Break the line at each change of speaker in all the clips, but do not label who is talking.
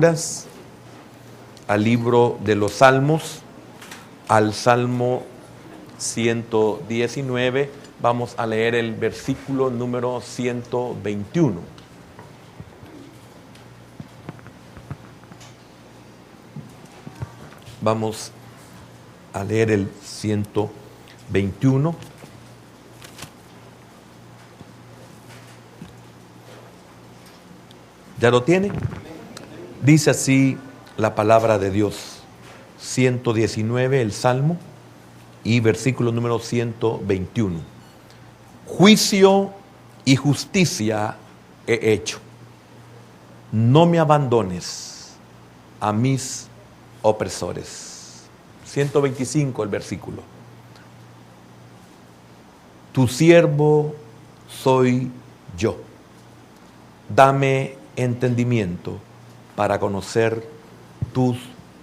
al libro de los Salmos, al Salmo 119. Vamos a leer el versículo número 121. Vamos a leer el 121. ¿Ya lo tiene? Dice así la palabra de Dios. 119, el Salmo, y versículo número 121. Juicio y justicia he hecho. No me abandones a mis opresores. 125, el versículo. Tu siervo soy yo. Dame entendimiento para conocer tus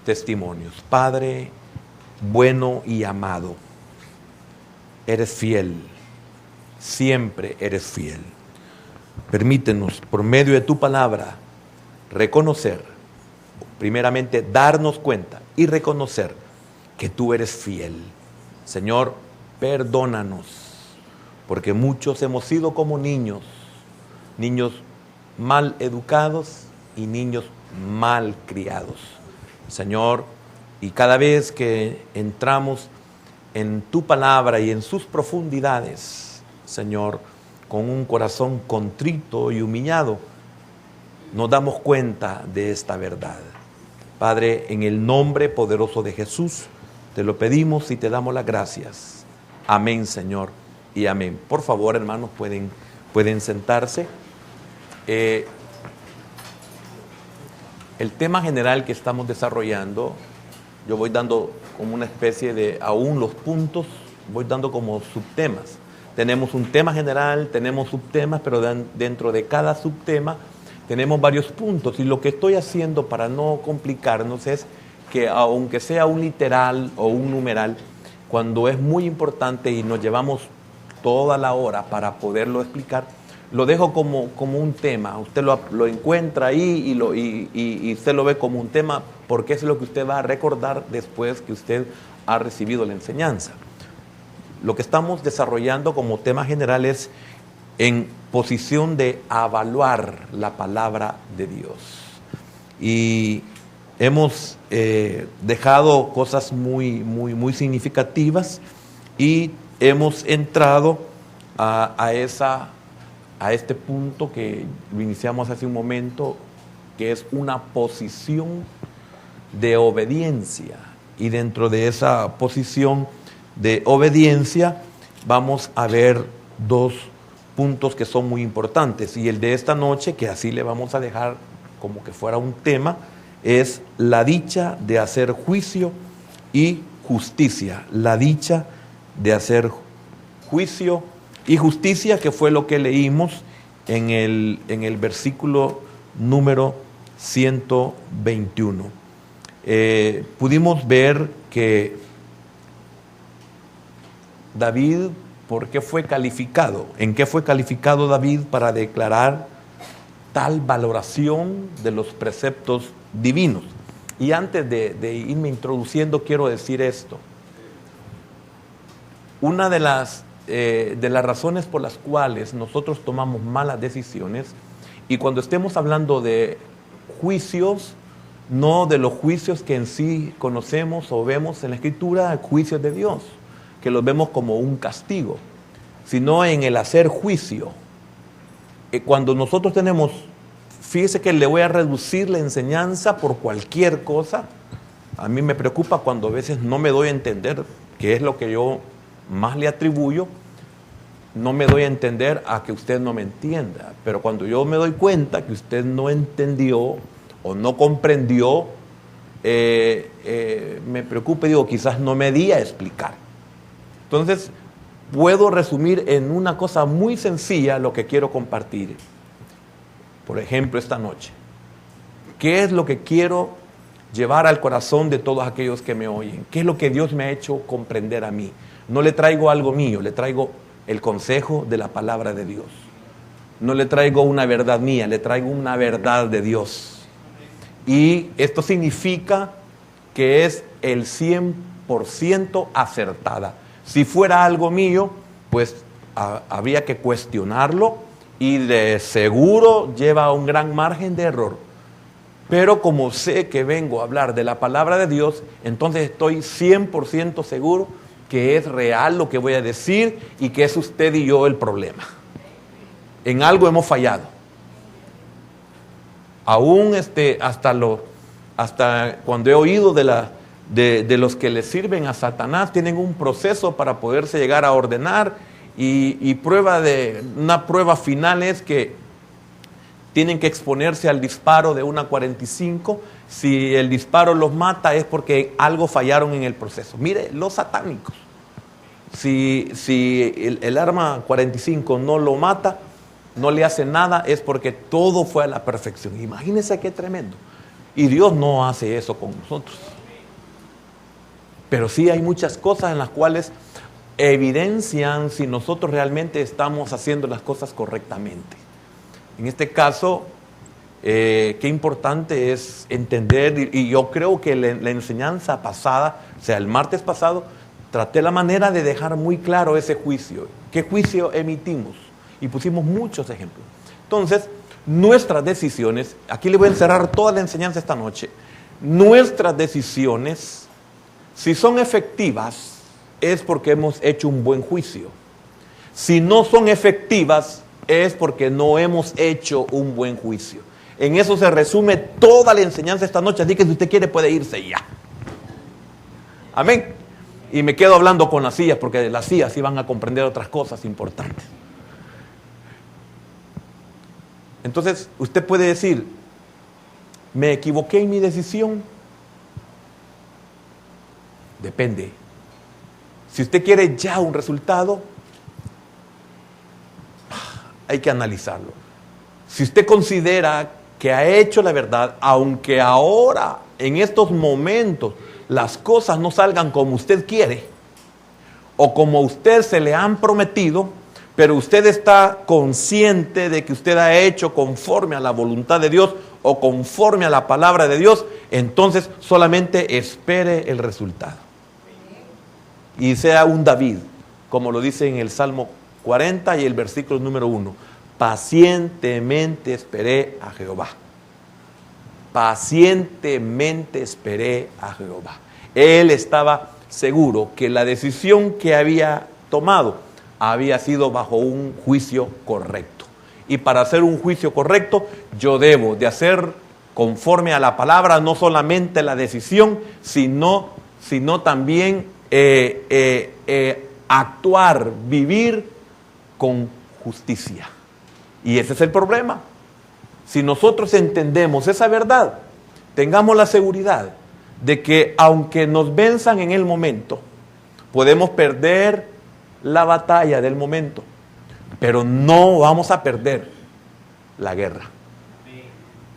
testimonios. Padre bueno y amado, eres fiel, siempre eres fiel. Permítenos, por medio de tu palabra, reconocer, primeramente darnos cuenta y reconocer que tú eres fiel. Señor, perdónanos, porque muchos hemos sido como niños mal educados y niños mal criados. Señor, y cada vez que entramos en tu palabra y en sus profundidades, Señor, con un corazón contrito y humillado, nos damos cuenta de esta verdad. Padre, en el nombre poderoso de Jesús, te lo pedimos y te damos las gracias. Amén, Señor, y amén. Por favor, hermanos, pueden sentarse. El tema general que estamos desarrollando, yo voy dando como una especie de, aún los puntos, voy dando como subtemas. Tenemos un tema general, tenemos subtemas, pero dentro de cada subtema tenemos varios puntos. Y lo que estoy haciendo para no complicarnos es que, aunque sea un literal o un numeral, cuando es muy importante y nos llevamos toda la hora para poderlo explicar, lo dejo como un tema. Usted lo encuentra ahí y usted lo ve como un tema, porque es lo que usted va a recordar después que usted ha recibido la enseñanza. Lo que estamos desarrollando como tema general es en posición de evaluar la palabra de Dios. Y hemos dejado cosas muy significativas y hemos entrado a este punto que lo iniciamos hace un momento, que es una posición de obediencia. Y dentro de esa posición de obediencia vamos a ver dos puntos que son muy importantes. Y el de esta noche, que así le vamos a dejar como que fuera un tema, es la dicha de hacer juicio y justicia. La dicha de hacer juicio y justicia, que fue lo que leímos en el versículo número 121. Pudimos ver que David, ¿por qué fue calificado? ¿En qué fue calificado David para declarar tal valoración de los preceptos divinos? Y antes de irme introduciendo, quiero decir esto. Una de las razones por las cuales nosotros tomamos malas decisiones, y cuando estemos hablando de juicios, no de los juicios que en sí conocemos o vemos en la Escritura, juicios de Dios, que los vemos como un castigo, sino en el hacer juicio. Cuando nosotros tenemos, fíjese que le voy a reducir la enseñanza por cualquier cosa. A mí me preocupa cuando a veces no me doy a entender qué es lo que yo más le atribuyo. No me doy a entender a que usted no me entienda, pero cuando yo me doy cuenta que usted no entendió o no comprendió, me preocupa y digo, quizás no me di a explicar. Entonces, puedo resumir en una cosa muy sencilla lo que quiero compartir. Por ejemplo, esta noche, ¿qué es lo que quiero llevar al corazón de todos aquellos que me oyen? ¿Qué es lo que Dios me ha hecho comprender a mí? No le traigo algo mío, le traigo el consejo de la palabra de Dios. No le traigo una verdad mía, le traigo una verdad de Dios. Y esto significa que es el 100% acertada. Si fuera algo mío, pues habría que cuestionarlo y de seguro lleva un gran margen de error. Pero como sé que vengo a hablar de la palabra de Dios, entonces estoy 100% seguro que es real lo que voy a decir y que es usted y yo el problema. En algo hemos fallado. Aún hasta cuando he oído de los que le sirven a Satanás, tienen un proceso para poderse llegar a ordenar y una prueba final es que tienen que exponerse al disparo de una 45. Si el disparo los mata es porque algo fallaron en el proceso. Mire, los satánicos, si el arma 45 no lo mata, no le hace nada, es porque todo fue a la perfección. Imagínense qué tremendo. Y Dios no hace eso con nosotros. Pero sí hay muchas cosas en las cuales evidencian si nosotros realmente estamos haciendo las cosas correctamente. En este caso, qué importante es entender, y yo creo que la enseñanza pasada, o sea, el martes pasado, traté la manera de dejar muy claro ese juicio. ¿Qué juicio emitimos? Y pusimos muchos ejemplos. Entonces, nuestras decisiones, aquí le voy a encerrar toda la enseñanza esta noche, nuestras decisiones, si son efectivas, es porque hemos hecho un buen juicio. Si no son efectivas, es porque no hemos hecho un buen juicio. En eso se resume toda la enseñanza esta noche, así que si usted quiere puede irse ya. Amén. Y me quedo hablando con las sillas, porque las sillas sí van a comprender otras cosas importantes. Entonces, usted puede decir, ¿me equivoqué en mi decisión? Depende. Si usted quiere ya un resultado, hay que analizarlo. Si usted considera que ha hecho la verdad, aunque ahora, en estos momentos, las cosas no salgan como usted quiere, o como a usted se le han prometido, pero usted está consciente de que usted ha hecho conforme a la voluntad de Dios, o conforme a la palabra de Dios, entonces solamente espere el resultado. Y sea un David, como lo dice en el Salmo 40 y el versículo número 1. Pacientemente esperé a Jehová. Pacientemente esperé a Jehová. Él estaba seguro que la decisión que había tomado había sido bajo un juicio correcto. Y para hacer un juicio correcto, yo debo de hacer conforme a la palabra, no solamente la decisión, sino también actuar, vivir con justicia. Y ese es el problema. Si nosotros entendemos esa verdad, tengamos la seguridad de que aunque nos venzan en el momento, podemos perder la batalla del momento, pero no vamos a perder la guerra.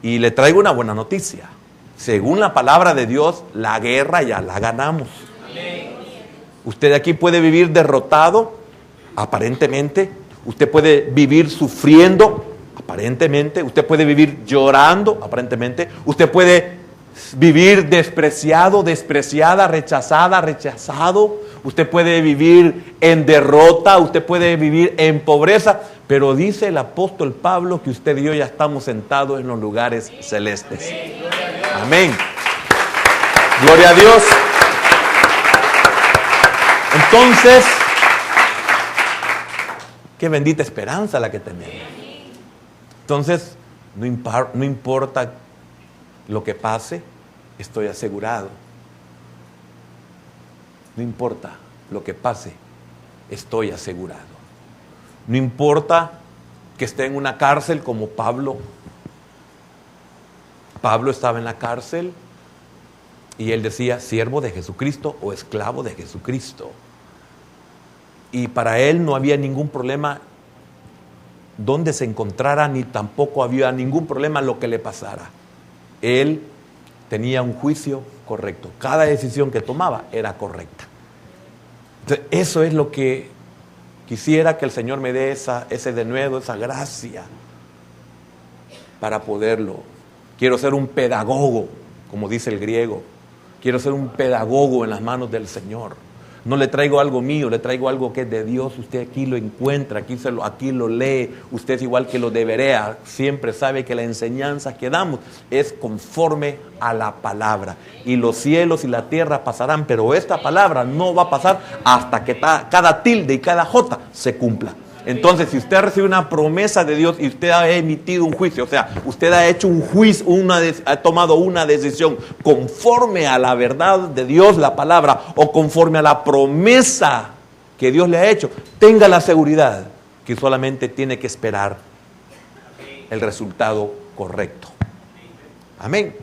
Y le traigo una buena noticia. Según la palabra de Dios, la guerra ya la ganamos. Usted aquí puede vivir derrotado, aparentemente. Usted puede vivir sufriendo, aparentemente. Usted puede vivir llorando, aparentemente. Usted puede vivir despreciado, despreciada, rechazada, rechazado. Usted puede vivir en derrota, usted puede vivir en pobreza. Pero dice el apóstol Pablo que usted y yo ya estamos sentados en los lugares celestes. Amén. Gloria a Dios. Entonces, qué bendita esperanza la que tenemos. Entonces, no importa lo que pase, estoy asegurado. No importa lo que pase, estoy asegurado. No importa que esté en una cárcel como Pablo. Pablo estaba en la cárcel y él decía, siervo de Jesucristo o esclavo de Jesucristo. Y para él no había ningún problema donde se encontrara, ni tampoco había ningún problema lo que le pasara. Él tenía un juicio correcto. Cada decisión que tomaba era correcta. Entonces, eso es lo que quisiera que el Señor me dé ese denuedo, esa gracia para poderlo. Quiero ser un pedagogo, como dice el griego. Quiero ser un pedagogo en las manos del Señor. No le traigo algo mío, le traigo algo que es de Dios. Usted aquí lo encuentra, aquí lo lee. Usted es igual que los de Berea. Siempre sabe que la enseñanza que damos es conforme a la palabra. Y los cielos y la tierra pasarán, pero esta palabra no va a pasar hasta que cada tilde y cada jota se cumpla. Entonces, si usted recibe una promesa de Dios y usted ha emitido un juicio, o sea, usted ha hecho un juicio, ha tomado una decisión conforme a la verdad de Dios, la palabra, o conforme a la promesa que Dios le ha hecho, tenga la seguridad que solamente tiene que esperar el resultado correcto. Amén.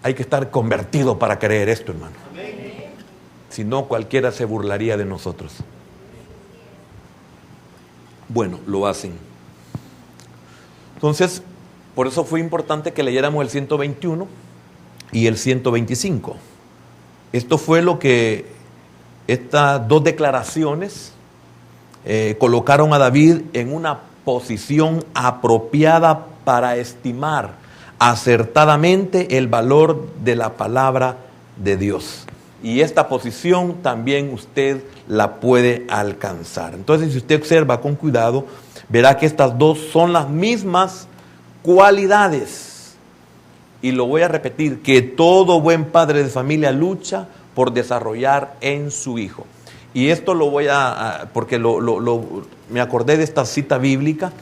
Hay que estar convertido para creer esto, hermano. Si no, cualquiera se burlaría de nosotros. Bueno, lo hacen. Entonces, por eso fue importante que leyéramos el 121 y el 125. Esto fue lo que estas dos declaraciones colocaron a David en una posición apropiada para estimar acertadamente el valor de la palabra de Dios. Y esta posición también usted la puede alcanzar. Entonces, si usted observa con cuidado, verá que estas dos son las mismas cualidades. Y lo voy a repetir, que todo buen padre de familia lucha por desarrollar en su hijo. Y esto lo voy porque me acordé de esta cita bíblica.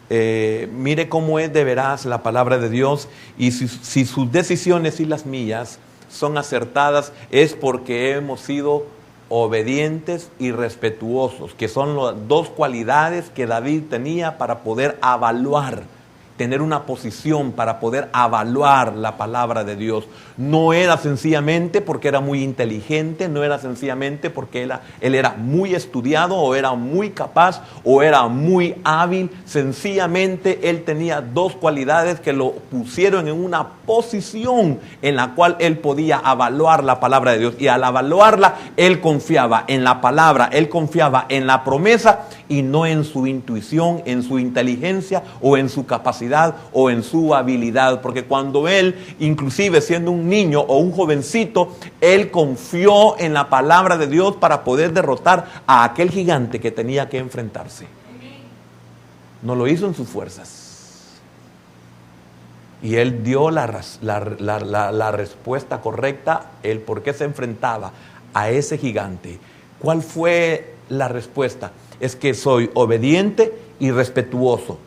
Mire cómo es de veraz la palabra de Dios, y si sus decisiones y las mías son acertadas, es porque hemos sido obedientes y respetuosos, que son las dos cualidades que David tenía para poder evaluar, tener una posición para poder evaluar la palabra de Dios. No era sencillamente porque era muy inteligente, no era sencillamente porque él era muy estudiado o era muy capaz o era muy hábil. Sencillamente él tenía dos cualidades que lo pusieron en una posición en la cual él podía evaluar la palabra de Dios. Y al evaluarla, él confiaba en la palabra, él confiaba en la promesa y no en su intuición, en su inteligencia o en su capacidad o en su habilidad. Porque cuando él, inclusive siendo un niño o un jovencito, él confió en la palabra de Dios para poder derrotar a aquel gigante que tenía que enfrentarse. No lo hizo en sus fuerzas. Y él dio la respuesta correcta, el por qué se enfrentaba a ese gigante. ¿Cuál fue la respuesta? Es que soy obediente y respetuoso.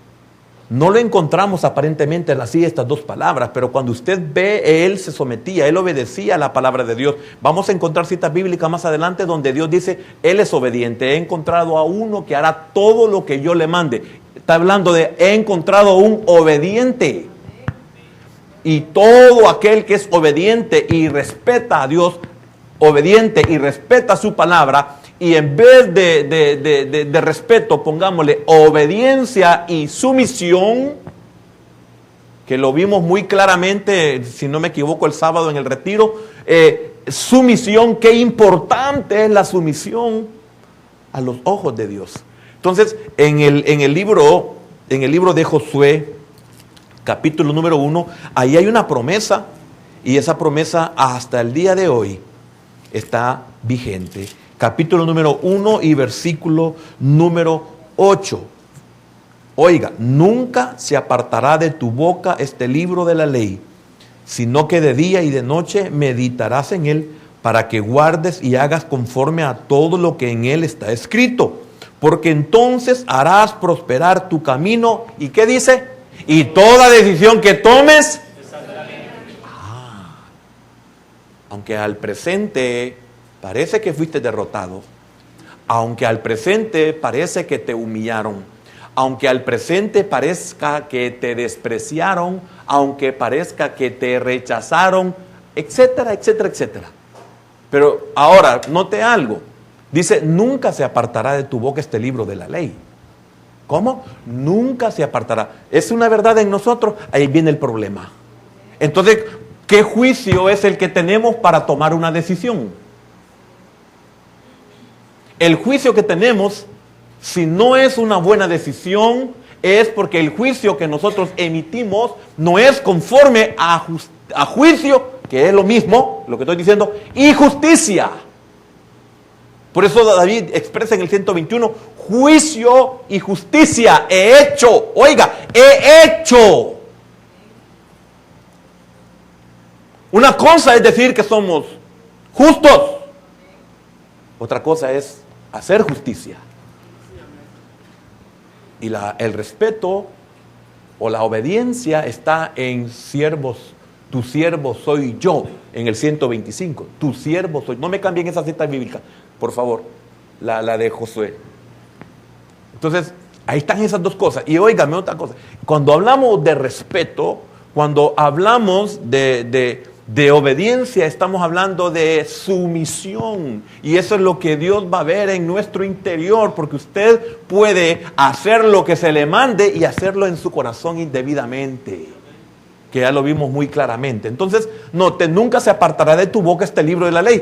No lo encontramos aparentemente así estas dos palabras, pero cuando usted ve, él se sometía, él obedecía a la palabra de Dios. Vamos a encontrar citas bíblicas más adelante donde Dios dice, él es obediente. He encontrado a uno que hará todo lo que yo le mande. Está hablando de, he encontrado a un obediente. Y todo aquel que es obediente y respeta a Dios, obediente y respeta su palabra, y en vez de respeto, pongámosle obediencia y sumisión, que lo vimos muy claramente, si no me equivoco, el sábado en el retiro. Sumisión, qué importante es la sumisión a los ojos de Dios. Entonces, en el libro de Josué, capítulo número 1, ahí hay una promesa, y esa promesa hasta el día de hoy está vigente. Capítulo número 1 y versículo número 8. Oiga, nunca se apartará de tu boca este libro de la ley, sino que de día y de noche meditarás en él, para que guardes y hagas conforme a todo lo que en él está escrito. Porque entonces harás prosperar tu camino. ¿Y qué dice? Y toda decisión que tomes. Aunque al presente parece que fuiste derrotado, aunque al presente parece que te humillaron, aunque al presente parezca que te despreciaron, aunque parezca que te rechazaron, etcétera, etcétera, etcétera. Pero ahora, note algo. Dice, nunca se apartará de tu boca este libro de la ley. ¿Cómo? Nunca se apartará. Es una verdad en nosotros, ahí viene el problema. Entonces, ¿qué juicio es el que tenemos para tomar una decisión? El juicio que tenemos, si no es una buena decisión, es porque el juicio que nosotros emitimos no es conforme a juicio, que es lo mismo, lo que estoy diciendo, y justicia. Por eso David expresa en el 121, juicio y justicia he hecho. Oiga, he hecho. Una cosa es decir que somos justos. Otra cosa es hacer justicia. Y el respeto o la obediencia está en siervos. Tu siervo soy yo, en el 125. Tu siervo soy. No me cambien esa cita bíblica, por favor, la de Josué. Entonces, ahí están esas dos cosas. Y óigame otra cosa. Cuando hablamos de respeto, cuando hablamos de obediencia, estamos hablando de sumisión. Y eso es lo que Dios va a ver en nuestro interior, porque usted puede hacer lo que se le mande y hacerlo en su corazón indebidamente, que ya lo vimos muy claramente. Entonces, note, nunca se apartará de tu boca este libro de la ley.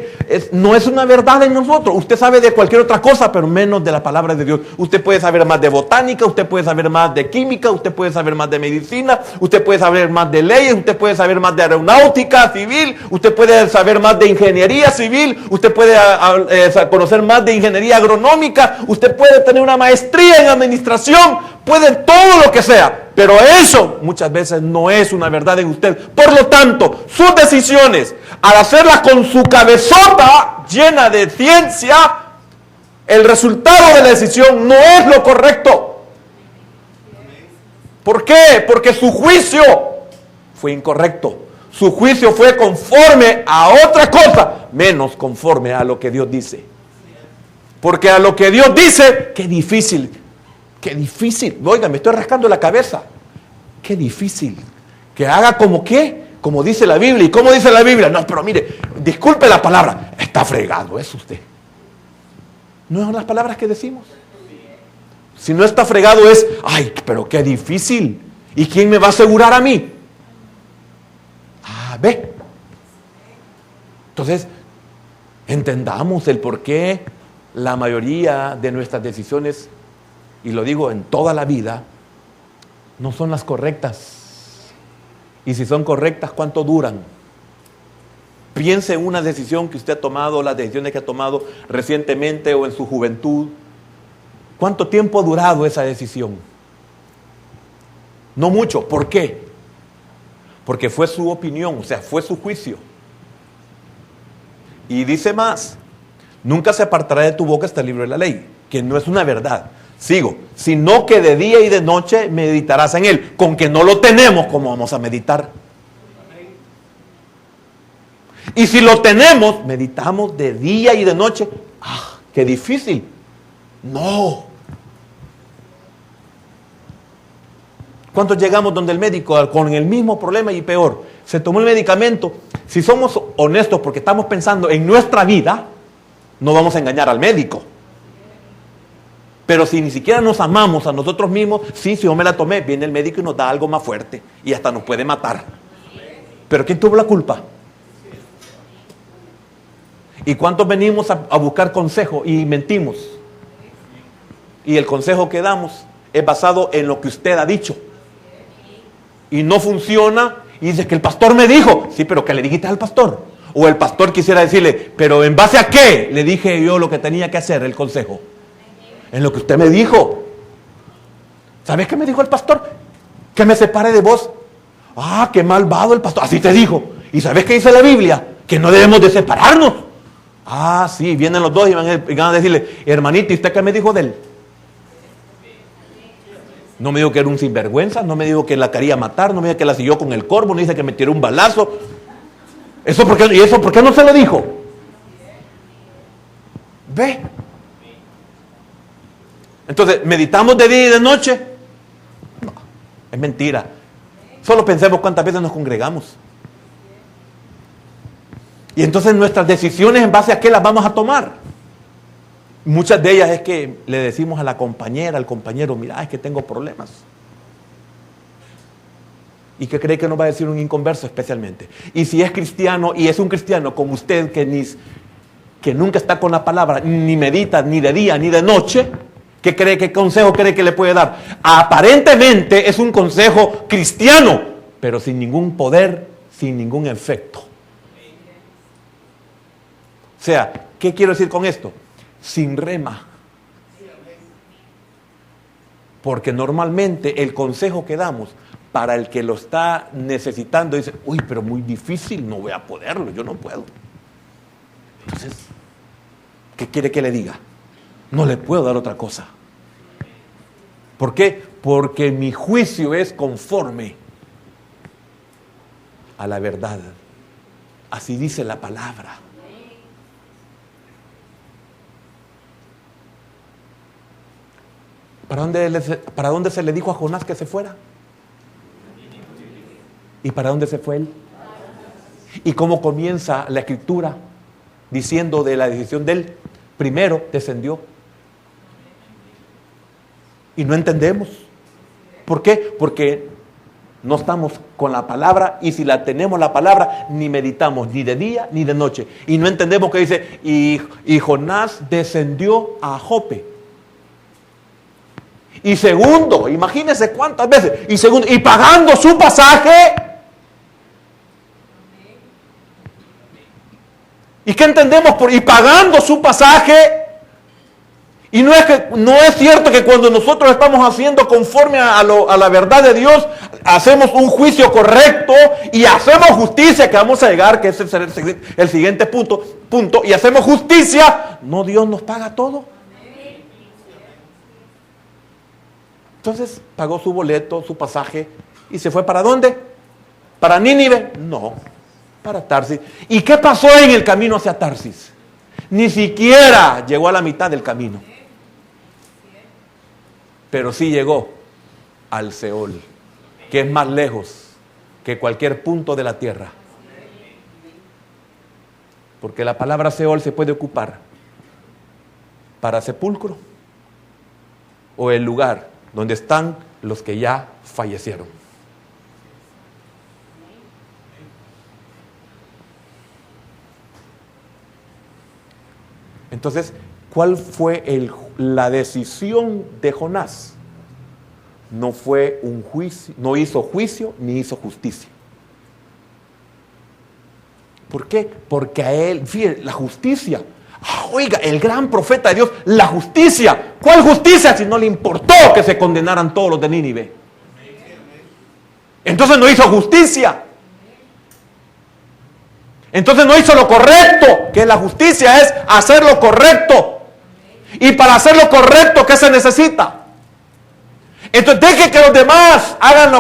No es una verdad en nosotros. Usted sabe de cualquier otra cosa, pero menos de la palabra de Dios. Usted puede saber más de botánica, usted puede saber más de química, usted puede saber más de medicina, usted puede saber más de leyes, usted puede saber más de aeronáutica civil, usted puede saber más de ingeniería civil, usted puede conocer más de ingeniería agronómica, usted puede tener una maestría en administración, puede todo lo que sea. Pero eso muchas veces no es una verdad en usted. Por lo tanto, sus decisiones, al hacerlas con su cabezota llena de ciencia, el resultado de la decisión no es lo correcto. ¿Por qué? Porque su juicio fue incorrecto. Su juicio fue conforme a otra cosa, menos conforme a lo que Dios dice. Porque a lo que Dios dice, qué difícil. Qué difícil. Oiga, me estoy rascando la cabeza. Qué difícil. Que haga como qué, como dice la Biblia. ¿Y cómo dice la Biblia? No, pero mire, disculpe la palabra. Está fregado, es usted. ¿No son las palabras que decimos? Si no está fregado es, ay, pero qué difícil. ¿Y quién me va a asegurar a mí? Ve. Entonces, entendamos el por qué la mayoría de nuestras decisiones, y lo digo en toda la vida, no son las correctas. Y si son correctas, ¿cuánto duran? Piense en una decisión que usted ha tomado, las decisiones que ha tomado recientemente o en su juventud. ¿Cuánto tiempo ha durado esa decisión? No mucho. ¿Por qué? Porque fue su opinión, o sea, fue su juicio. Y dice más, nunca se apartará de tu boca este libro de la ley, que no es una verdad. Sigo, sino que de día y de noche meditarás en él. Con que no lo tenemos, ¿cómo vamos a meditar? Y si lo tenemos, meditamos de día y de noche. ¡Ah, qué difícil! No. ¿Cuántos llegamos donde el médico con el mismo problema y peor? Se tomó el medicamento. Si somos honestos porque estamos pensando en nuestra vida, no vamos a engañar al médico. Pero si ni siquiera nos amamos a nosotros mismos, sí, si yo me la tomé, viene el médico y nos da algo más fuerte y hasta nos puede matar. ¿Pero quién tuvo la culpa? ¿Y cuántos venimos a buscar consejo y mentimos? Y el consejo que damos es basado en lo que usted ha dicho. Y no funciona y dice que el pastor me dijo. Sí, pero ¿qué le dijiste al pastor? O el pastor quisiera decirle, ¿pero en base a qué? Le dije yo lo que tenía que hacer, el consejo. En lo que usted me dijo. ¿Sabes qué me dijo el pastor? Que me separe de vos. Ah, qué malvado el pastor. Así te dijo. ¿Y sabes qué dice la Biblia? Que no debemos de separarnos. Ah, sí, vienen los dos y van a decirle, hermanito, ¿y usted qué me dijo de él? No me dijo que era un sinvergüenza, no me dijo que la quería matar, no me dijo que la siguió con el corvo, no dice que me tiró un balazo. ¿Y eso por qué no se lo dijo? Ve. Entonces, ¿meditamos de día y de noche? No, es mentira. Solo pensemos cuántas veces nos congregamos. Y entonces nuestras decisiones, ¿en base a qué las vamos a tomar? Muchas de ellas es que le decimos a la compañera, al compañero, mira, es que tengo problemas. ¿Y qué cree que nos va a decir un inconverso especialmente? Y si es cristiano, y es un cristiano como usted, que nunca está con la palabra, ni medita, ni de día, ni de noche, ¿Qué cree, qué consejo cree que le puede dar? Aparentemente es un consejo cristiano, pero sin ningún poder, sin ningún efecto. O sea, ¿qué quiero decir con esto? Sin rema. Porque normalmente el consejo que damos para el que lo está necesitando dice, uy, pero muy difícil, no voy a poderlo, yo no puedo. Entonces, ¿qué quiere que le diga? No le puedo dar otra cosa. ¿Por qué? Porque mi juicio es conforme a la verdad. Así dice la palabra. ¿Para dónde se le dijo a Jonás que se fuera? ¿Y para dónde se fue él? ¿Y cómo comienza la escritura? Diciendo de la decisión de él. Primero descendió. Y no entendemos. ¿Por qué? Porque no estamos con la palabra, y si la tenemos la palabra, ni meditamos ni de día ni de noche. Y no entendemos que dice, y Jonás descendió a Jope. Y segundo, imagínense cuántas veces, y segundo, y pagando su pasaje. ¿Y qué entendemos por y pagando su pasaje? Y no es cierto que cuando nosotros estamos haciendo conforme a la verdad de Dios, hacemos un juicio correcto y hacemos justicia, que vamos a llegar, que ese es el siguiente punto, y hacemos justicia, no, Dios nos paga todo. Entonces pagó su boleto, su pasaje, y se fue. ¿Para dónde? ¿Para Nínive? No, para Tarsis. ¿Y qué pasó en el camino hacia Tarsis? Ni siquiera llegó a la mitad del camino. Pero sí llegó al Seol, que es más lejos que cualquier punto de la tierra. Porque la palabra Seol se puede ocupar para sepulcro o el lugar donde están los que ya fallecieron. Entonces, ¿cuál fue la decisión de Jonás? No fue un juicio, no hizo juicio ni hizo justicia. ¿Por qué? Porque a él, fíjate, la justicia. Oiga, el gran profeta de Dios, la justicia. ¿Cuál justicia si no le importó que se condenaran todos los de Nínive? Entonces no hizo justicia. Entonces no hizo lo correcto, que la justicia es hacer lo correcto. Y para hacer lo correcto, ¿qué se necesita? Entonces deje que los demás hagan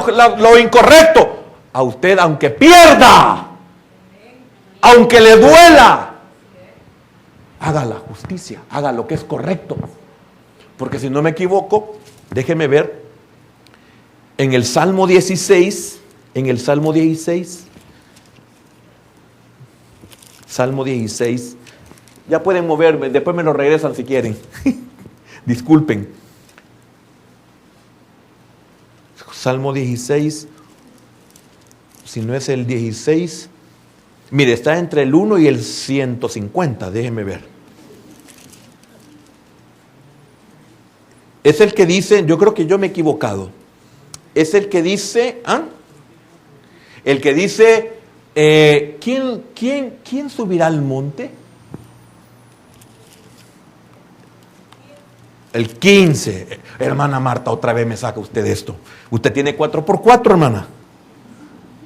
lo incorrecto. A usted, aunque pierda, aunque le duela, haga la justicia, haga lo que es correcto. Porque si no me equivoco, déjeme ver, en el Salmo 16, Salmo 16, ya pueden moverme, después me lo regresan si quieren. Disculpen. Salmo 16, si no es el 16, mire, está entre el 1 y el 150, déjenme ver. Es el que dice, yo creo que yo me he equivocado. Es el que dice, el que dice, ¿quién subirá al monte? El 15. Hermana Marta, otra vez me saca usted esto. Usted tiene 4x4, hermana.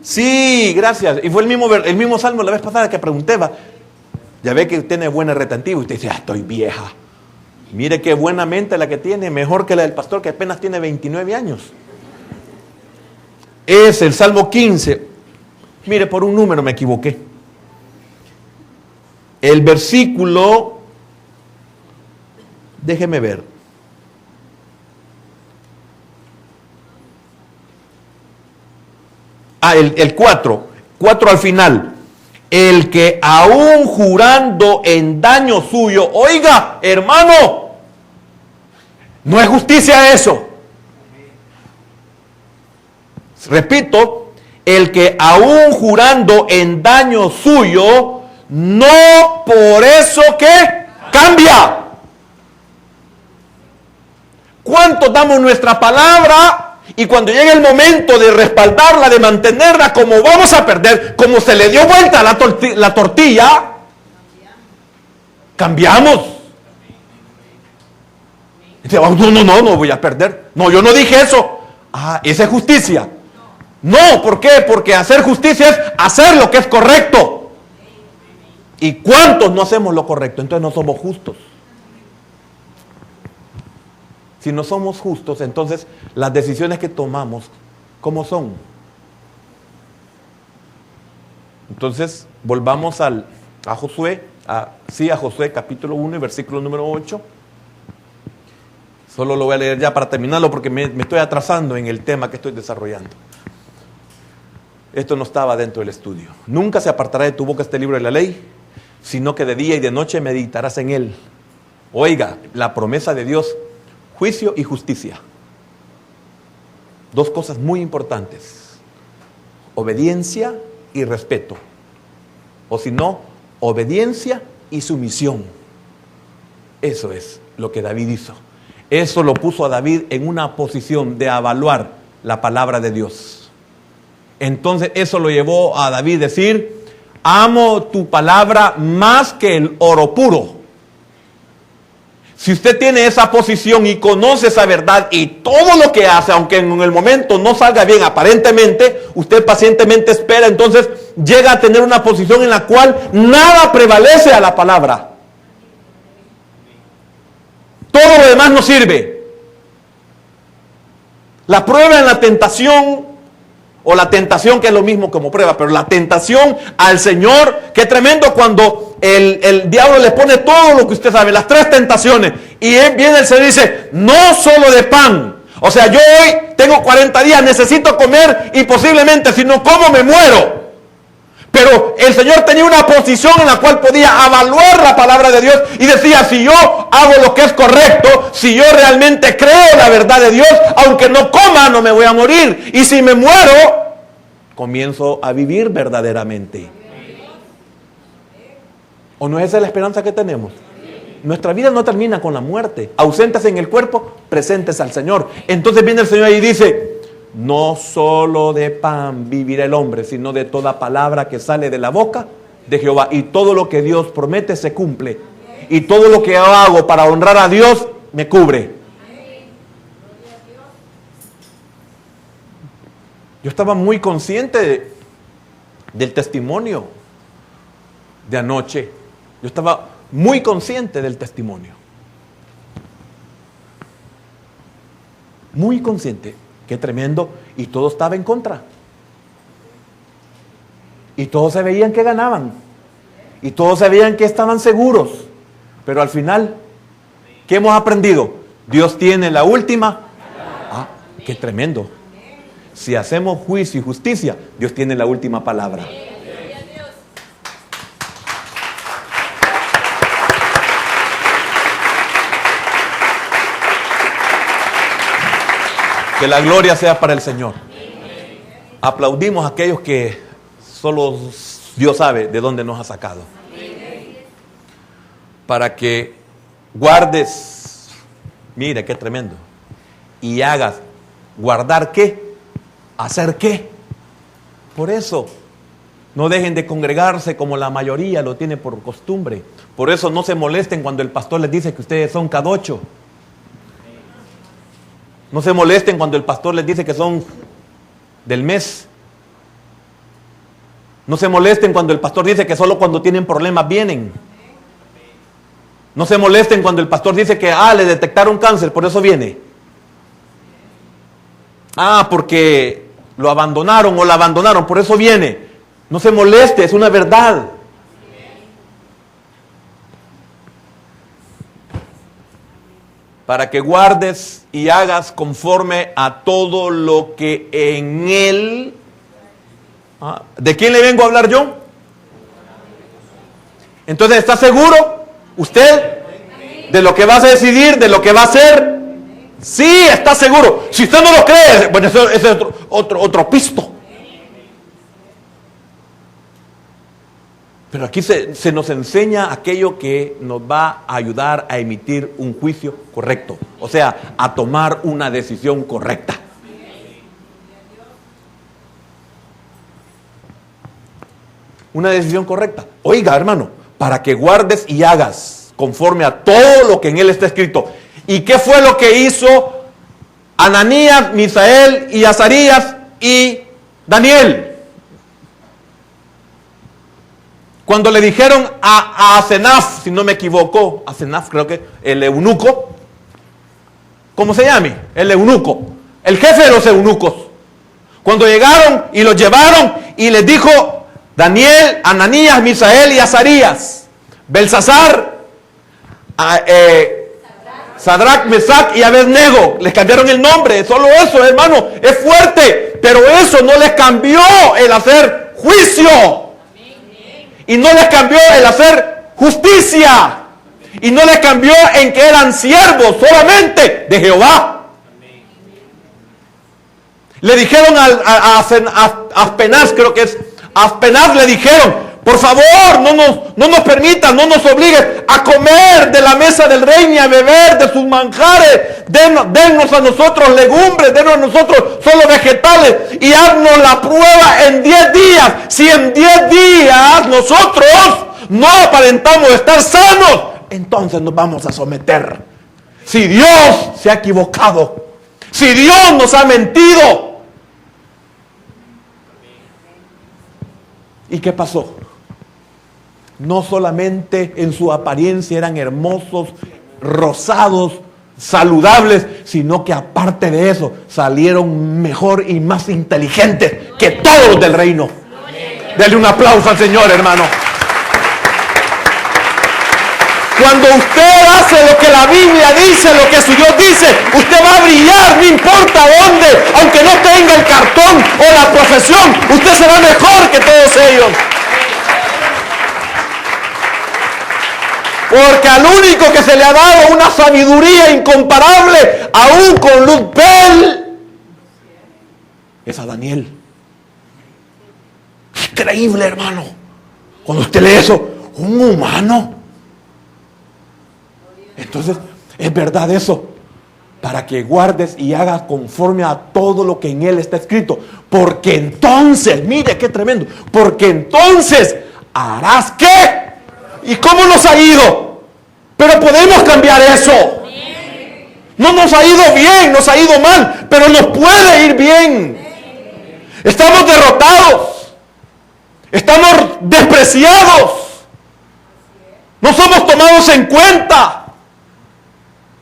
Sí, gracias. Y fue el mismo salmo la vez pasada que pregunté. Ya ve que usted tiene buena retentiva. Usted dice, estoy vieja. Mire qué buena mente la que tiene, mejor que la del pastor que apenas tiene 29 años. Es el Salmo 15. Mire, por un número me equivoqué. El versículo, déjeme ver. El 4 al final. El que aún jurando en daño suyo, oiga, hermano, no es justicia eso. Repito, el que aún jurando en daño suyo, no por eso que cambia. ¿Cuántos damos nuestra palabra y cuando llega el momento de respaldarla, de mantenerla, como vamos a perder, como se le dio vuelta la tortilla, cambiamos? Dice, no voy a perder. No, yo no dije eso. Ah, esa es justicia. No, ¿por qué? Porque hacer justicia es hacer lo que es correcto. ¿Y cuántos no hacemos lo correcto? Entonces no somos justos. Si no somos justos, entonces las decisiones que tomamos, ¿cómo son? Entonces, volvamos a Josué, a Josué capítulo 1 y versículo número 8. Solo lo voy a leer ya para terminarlo porque me estoy atrasando en el tema que estoy desarrollando. Esto no estaba dentro del estudio. Nunca se apartará de tu boca este libro de la ley, sino que de día y de noche meditarás en él. Oiga, la promesa de Dios, juicio y justicia. Dos cosas muy importantes. Obediencia y respeto. O si no, obediencia y sumisión. Eso es lo que David hizo. Eso lo puso a David en una posición de evaluar la palabra de Dios. Entonces eso lo llevó a David a decir, amo tu palabra más que el oro puro. Si usted tiene esa posición y conoce esa verdad y todo lo que hace, aunque en el momento no salga bien aparentemente, usted pacientemente espera, entonces llega a tener una posición en la cual nada prevalece a la palabra. Todo lo demás no sirve. La prueba en la tentación, o la tentación que es lo mismo como prueba, pero la tentación al Señor, qué tremendo cuando el diablo le pone todo lo que usted sabe, las tres tentaciones, y viene el Señor y dice, no solo de pan, o sea, yo hoy tengo 40 días, necesito comer y posiblemente si no como me muero. Pero el Señor tenía una posición en la cual podía evaluar la palabra de Dios y decía, si yo hago lo que es correcto, si yo realmente creo la verdad de Dios, aunque no coma, no me voy a morir. Y si me muero, comienzo a vivir verdaderamente. ¿O no es esa la esperanza que tenemos? Nuestra vida no termina con la muerte. Ausentes en el cuerpo, presentes al Señor. Entonces viene el Señor y dice, no solo de pan vivirá el hombre, sino de toda palabra que sale de la boca de Jehová. Y todo lo que Dios promete se cumple. Y todo lo que yo hago para honrar a Dios me cubre. Yo estaba muy consciente del testimonio de anoche. Yo estaba muy consciente del testimonio. Muy consciente. Qué tremendo. Y todo estaba en contra. Y todos se veían que ganaban. Y todos se veían que estaban seguros. Pero al final, ¿qué hemos aprendido? Dios tiene la última. Ah, qué tremendo. Si hacemos juicio y justicia, Dios tiene la última palabra. Que la gloria sea para el Señor. Aplaudimos a aquellos que solo Dios sabe de dónde nos ha sacado. Para que guardes, mire qué tremendo, y hagas, ¿guardar qué? ¿Hacer qué? Por eso, no dejen de congregarse como la mayoría lo tiene por costumbre. Por eso no se molesten cuando el pastor les dice que ustedes son cadocho. No se molesten cuando el pastor les dice que son del mes. No se molesten cuando el pastor dice que solo cuando tienen problemas vienen. No se molesten cuando el pastor dice que le detectaron cáncer, por eso viene. Porque lo abandonaron o la abandonaron, por eso viene. No se moleste, es una verdad. Para que guardes y hagas conforme a todo lo que en él. ¿De quién le vengo a hablar yo? Entonces, ¿está seguro usted de lo que va a decidir, de lo que va a hacer? Sí, está seguro. Si usted no lo cree, bueno, ese es otro pisto. Pero aquí se nos enseña aquello que nos va a ayudar a emitir un juicio correcto. O sea, a tomar una decisión correcta. Una decisión correcta. Oiga, hermano, para que guardes y hagas conforme a todo lo que en él está escrito. ¿Y qué fue lo que hizo Ananías, Misael y Azarías y Daniel? Cuando le dijeron a Asenaf, si no me equivoco, Asenaf creo que el eunuco, ¿cómo se llame? El eunuco, el jefe de los eunucos. Cuando llegaron y los llevaron y les dijo Daniel, Ananías, Misael y Azarías, Belsasar, Sadrach, Mesach y Abednego, les cambiaron el nombre. Solo eso, hermano, es fuerte, pero eso no les cambió el hacer juicio. Y no les cambió el hacer justicia. Y no les cambió en que eran siervos solamente de Jehová. Le dijeron a Aspenaz, creo que es Aspenaz, le dijeron: por favor, no nos permitas, no nos obligues a comer de la mesa del rey ni a beber de sus manjares. Denos a nosotros legumbres, denos a nosotros solo vegetales y haznos la prueba en 10 días. Si en 10 días nosotros no aparentamos estar sanos, entonces nos vamos a someter. Si Dios se ha equivocado, si Dios nos ha mentido. ¿Y qué pasó? No solamente en su apariencia eran hermosos, rosados, saludables, sino que aparte de eso salieron mejor y más inteligentes que todos los del reino. Denle un aplauso al Señor, hermano. Cuando usted hace lo que la Biblia dice, lo que su Dios dice, usted va a brillar, no importa dónde, aunque no tenga el cartón o la profesión, usted será mejor que todos ellos. Porque al único que se le ha dado una sabiduría incomparable, aún con Luzbel, es a Daniel. Increíble, hermano. Cuando usted lee eso, un humano. Entonces, es verdad eso. Para que guardes y hagas conforme a todo lo que en él está escrito. Porque entonces, mire qué tremendo. Porque entonces harás ¿qué? ¿Y cómo nos ha ido? Pero podemos cambiar eso. No nos ha ido bien, nos ha ido mal, pero nos puede ir bien. Estamos derrotados. Estamos despreciados. No somos tomados en cuenta.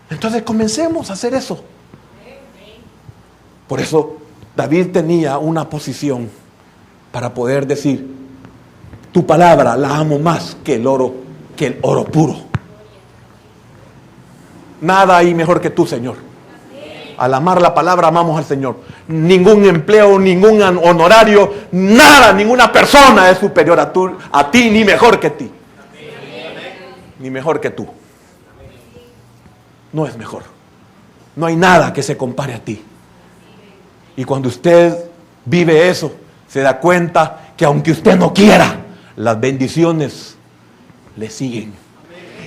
Entonces comencemos a hacer eso. Por eso David tenía una posición para poder decir: tu palabra la amo más que el oro puro. Nada hay mejor que tú, Señor. Al amar la palabra amamos al Señor. Ningún empleo, ningún honorario, nada, ninguna persona es superior a ti, ni mejor que ti. Ni mejor que tú. No es mejor. No hay nada que se compare a ti. Y cuando usted vive eso, se da cuenta que aunque usted no quiera, las bendiciones le siguen.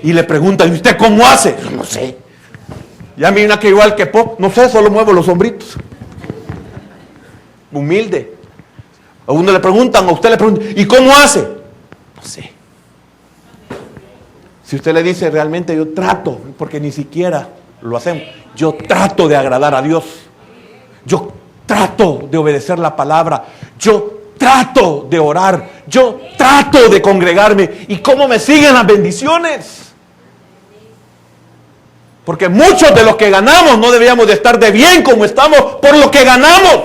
Y le preguntan: ¿y usted cómo hace? Yo no sé. Ya mira que igual que no sé, solo muevo los hombritos. Humilde. A uno le preguntan, a usted le preguntan: ¿y cómo hace? No sé. Si usted le dice: realmente yo trato, porque ni siquiera lo hacemos, yo trato de agradar a Dios, yo trato de obedecer la palabra, yo trato de orar, yo trato de congregarme, ¿y cómo me siguen las bendiciones? Porque muchos de los que ganamos no debíamos de estar de bien como estamos por lo que ganamos.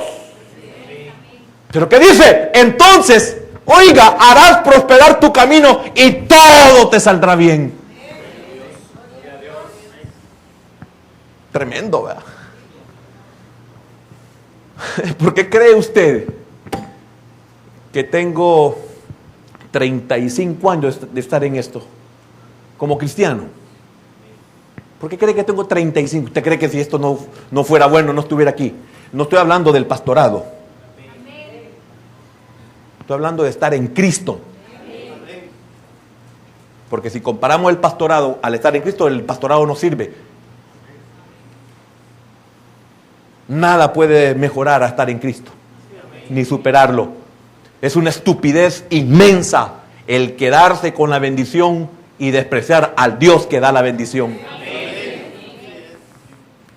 Pero ¿qué dice? Entonces, oiga, harás prosperar tu camino y todo te saldrá bien. Tremendo, ¿verdad? ¿Por qué cree usted que tengo 35 años de estar en esto como cristiano? ¿Por qué cree que tengo 35? ¿Usted cree que si esto no fuera bueno, no estuviera aquí? No estoy hablando del pastorado. Estoy hablando de estar en Cristo. Porque si comparamos el pastorado al estar en Cristo, el pastorado no sirve. Nada puede mejorar a estar en Cristo, ni superarlo. Es una estupidez inmensa el quedarse con la bendición y despreciar al Dios que da la bendición.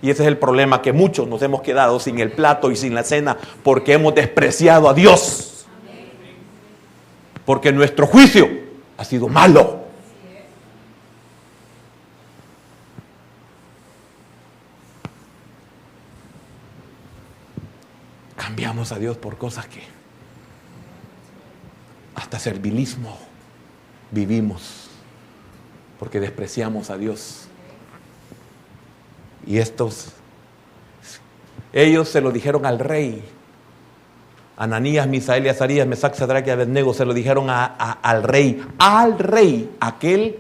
Y ese es el problema, que muchos nos hemos quedado sin el plato y sin la cena porque hemos despreciado a Dios. Porque nuestro juicio ha sido malo. Cambiamos a Dios por cosas que hasta servilismo vivimos porque despreciamos a Dios. Y ellos se lo dijeron al rey. Ananías, Misael y Azarías, Mesac, Sadrach y Abednego se lo dijeron al rey, aquel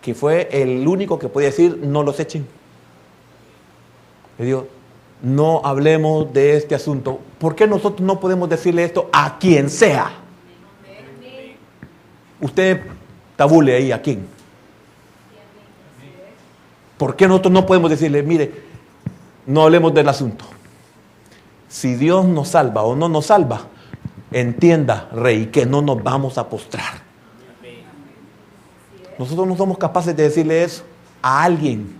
que fue el único que podía decir: no los echen. Le dijo: no hablemos de este asunto. ¿Por qué nosotros no podemos decirle esto a quien sea? Usted tabule ahí a quién. ¿Por qué nosotros no podemos decirle: mire, no hablemos del asunto? Si Dios nos salva o no nos salva, entienda, rey, que no nos vamos a postrar. Nosotros no somos capaces de decirle eso a alguien.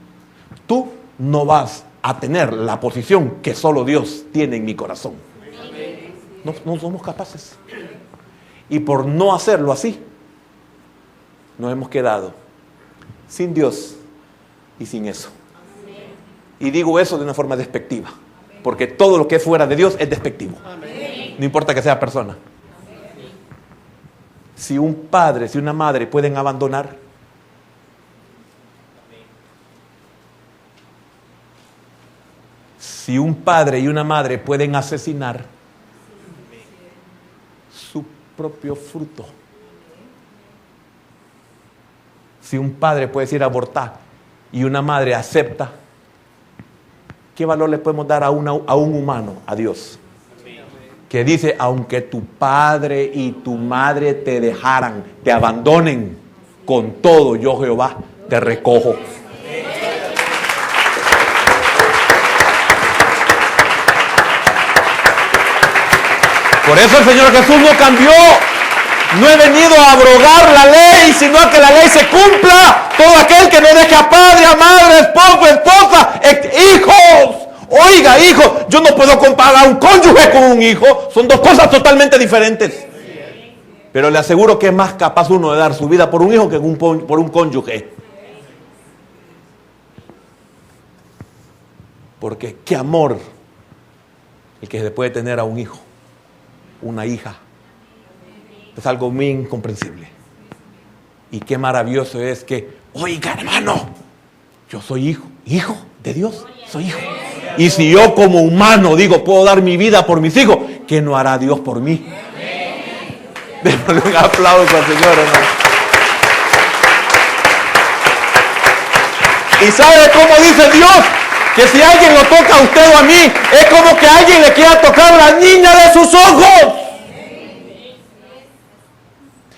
Tú no vas a tener la posición que solo Dios tiene en mi corazón. No somos capaces. Y por no hacerlo así, nos hemos quedado sin Dios y sin eso. Y digo eso de una forma despectiva, porque todo lo que es fuera de Dios es despectivo. No importa que sea persona. Si un padre, si una madre pueden abandonar, si un padre y una madre pueden asesinar su propio fruto, si un padre puede decir abortar y una madre acepta, ¿qué valor le podemos dar a un humano, a Dios? Que dice: aunque tu padre y tu madre te dejaran, te abandonen, con todo yo, Jehová, te recojo. Por eso el Señor Jesús no cambió. No he venido a abrogar la ley, sino a que la ley se cumpla. Todo aquel que no deje a padre, a madre, esposo, esposa, hijos. Oiga, hijo, yo no puedo comparar a un cónyuge con un hijo. Son dos cosas totalmente diferentes. Pero le aseguro que es más capaz uno de dar su vida por un hijo que por un cónyuge. Porque qué amor el que se puede tener a un hijo, una hija. Es algo muy incomprensible. Y qué maravilloso es que, oiga, hermano, yo soy hijo de Dios, soy hijo. Y si yo como humano digo, puedo dar mi vida por mis hijos, ¿qué no hará Dios por mí? Démosle un aplauso al Señor, hermano. ¿Y sabe cómo dice Dios? Que si alguien lo toca a usted o a mí, es como que alguien le quiera tocar a la niña de sus ojos.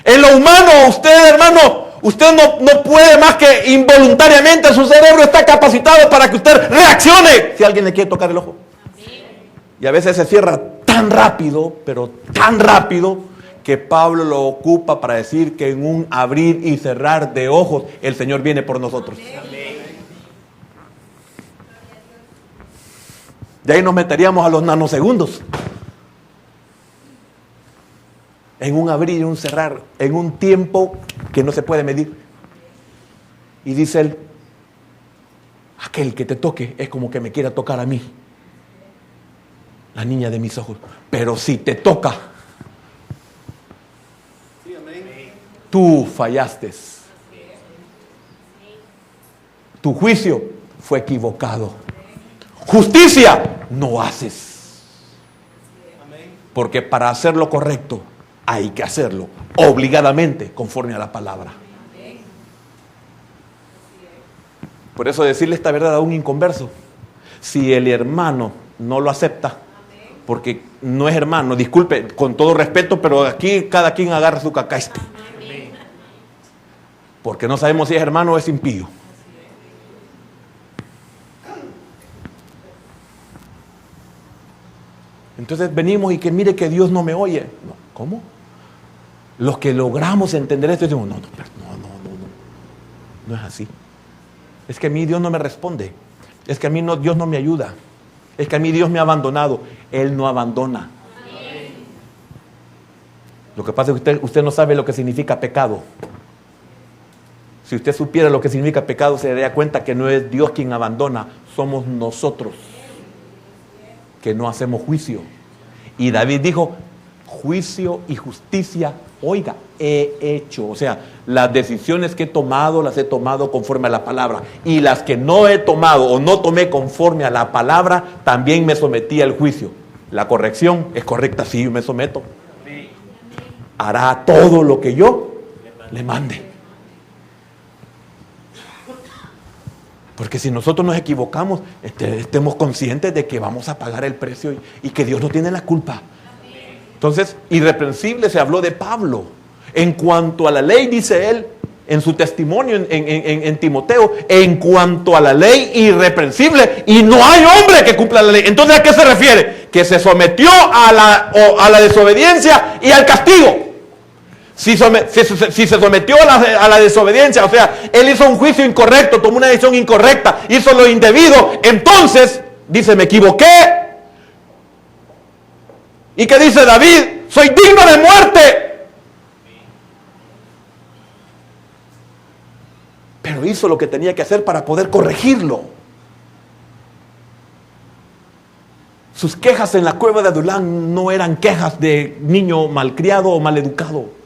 En lo humano, usted, hermano, usted no puede más que involuntariamente, su cerebro está capacitado para que usted reaccione si alguien le quiere tocar el ojo. Y a veces se cierra tan rápido, pero tan rápido, que Pablo lo ocupa para decir que en un abrir y cerrar de ojos el Señor viene por nosotros. De ahí nos meteríamos a los nanosegundos. En un abrir y un cerrar, en un tiempo que no se puede medir. Y dice él: aquel que te toque es como que me quiera tocar a mí, la niña de mis ojos. Pero si te toca, tú fallaste. Tu juicio fue equivocado. Justicia no haces. Porque para hacer lo correcto hay que hacerlo obligadamente conforme a la palabra. Por eso decirle esta verdad a un inconverso, si el hermano no lo acepta, porque no es hermano, disculpe, con todo respeto, pero aquí cada quien agarra su cacaste. porque no sabemos si es hermano o es impío. Entonces venimos y que mire que Dios no me oye. No, ¿cómo? Los que logramos entender esto decimos, no es así. Es que a mí Dios no me responde. Es que a mí Dios no me ayuda. Es que a mí Dios me ha abandonado. Él no abandona. Lo que pasa es que usted no sabe lo que significa pecado. Si usted supiera lo que significa pecado, se daría cuenta que no es Dios quien abandona, somos nosotros que no hacemos juicio. Y David dijo, juicio y justicia, oiga, he hecho. O sea, las decisiones que he tomado, las he tomado conforme a la palabra. Y las que no he tomado o no tomé conforme a la palabra, también me sometí al juicio. La corrección es correcta, sí, yo me someto. Hará todo lo que yo le mande. Porque si nosotros nos equivocamos, estemos conscientes de que vamos a pagar el precio y que Dios no tiene la culpa. Entonces, irreprensible se habló de Pablo. En cuanto a la ley, dice él, en su testimonio en Timoteo, en cuanto a la ley, irreprensible, y no hay hombre que cumpla la ley. Entonces, ¿a qué se refiere? Que se sometió a la desobediencia y al castigo. Si se sometió a la desobediencia, o sea, él hizo un juicio incorrecto, tomó una decisión incorrecta, hizo lo indebido, entonces dice, me equivoqué. ¿Y qué dice David? Soy digno de muerte. Pero hizo lo que tenía que hacer para poder corregirlo. Sus quejas en la cueva de Adulán no eran quejas de niño malcriado o maleducado,